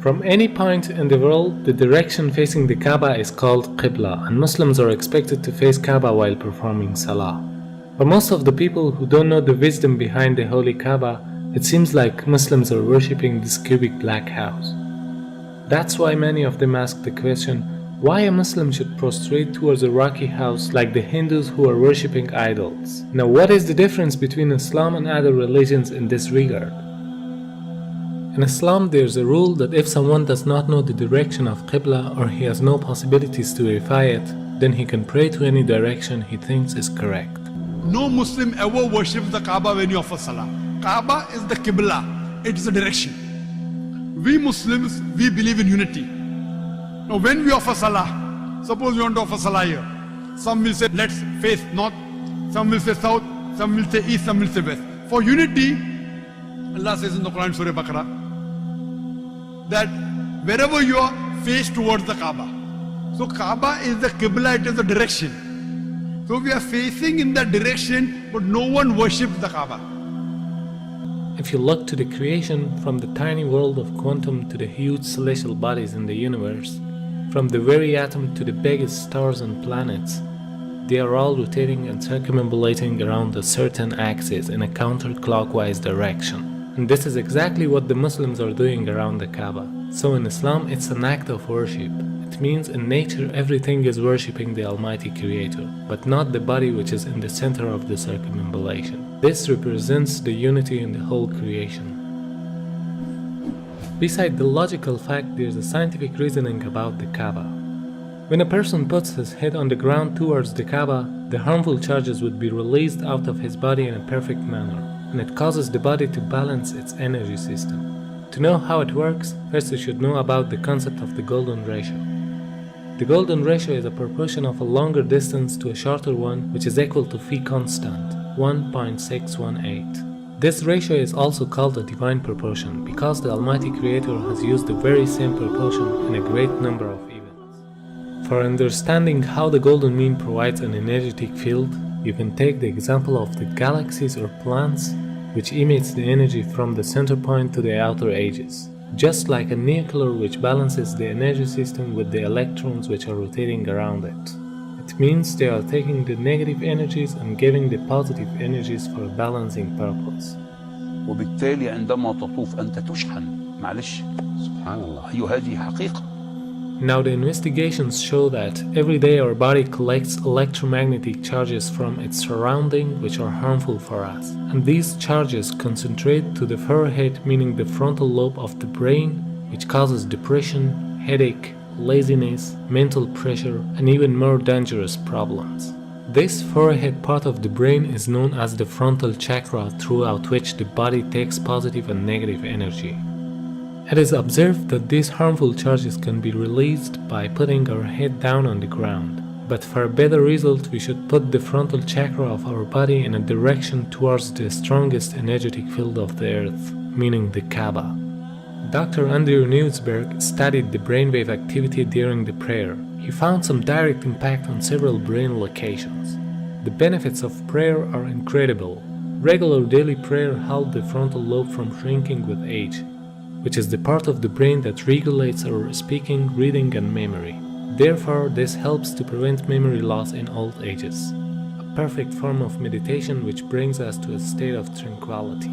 From any point in the world, the direction facing the Kaaba is called Qibla, and Muslims are expected to face Kaaba while performing Salah. For most of the people who don't know the wisdom behind the holy Kaaba, it seems like Muslims are worshipping this cubic black house. That's why many of them ask the question, why a Muslim should prostrate towards a rocky house like the Hindus who are worshipping idols. Now, what is the difference between Islam and other religions in this regard? In Islam, there's a rule that if someone does not know the direction of Qibla or he has no possibilities to verify it, then he can pray to any direction he thinks is correct. No Muslim ever worships the Kaaba when you offer Salah. Kaaba is the Qibla, it is the direction. We Muslims, we believe in unity. Now when we offer Salah, suppose you want to offer Salah here, some will say let's face north, some will say south, some will say east, some will say west. For unity, Allah says in the Quran, Surah Baqarah, that wherever you are, face towards the Kaaba. So Kaaba is the Qibla, it is the direction. So we are facing in that direction, but no one worships the Kaaba. If you look to the creation, from the tiny world of quantum to the huge celestial bodies in the universe, from the very atom to the biggest stars and planets, they are all rotating and circumambulating around a certain axis in a counterclockwise direction. And this is exactly what the Muslims are doing around the Kaaba. So in Islam, it's an act of worship. It means in nature everything is worshipping the Almighty Creator, but not the body which is in the center of the circumambulation. This represents the unity in the whole creation. Beside the logical fact, there's a scientific reasoning about the Kaaba. When a person puts his head on the ground towards the Kaaba, the harmful charges would be released out of his body in a perfect manner, and it causes the body to balance its energy system. To know how it works, first you should know about the concept of the golden ratio. The golden ratio is a proportion of a longer distance to a shorter one, which is equal to phi constant, 1.618. This ratio is also called a divine proportion because the Almighty Creator has used the very same proportion in a great number of events. For understanding how the golden mean provides an energetic field, you can take the example of the galaxies or planets, which emits the energy from the center point to the outer edges, just like a nuclear which balances the energy system with the electrons which are rotating around it. It means they are taking the negative energies and giving the positive energies for a balancing purpose. وبالتالي عندما تطوف أنت تشحن معلش سبحان الله هذه حقيقة. Now the investigations show that every day our body collects electromagnetic charges from its surrounding which are harmful for us. And these charges concentrate to the forehead, meaning the frontal lobe of the brain, which causes depression, headache, laziness, mental pressure, and even more dangerous problems. This forehead part of the brain is known as the frontal chakra, throughout which the body takes positive and negative energy. It is observed that these harmful charges can be released by putting our head down on the ground. But for a better result, we should put the frontal chakra of our body in a direction towards the strongest energetic field of the earth, meaning the Kaaba. Dr. Andrew Newsberg studied the brainwave activity during the prayer. He found some direct impact on several brain locations. The benefits of prayer are incredible. Regular daily prayer helps the frontal lobe from shrinking with age, which is the part of the brain that regulates our speaking, reading, and memory. Therefore, this helps to prevent memory loss in old ages. A perfect form of meditation which brings us to a state of tranquility.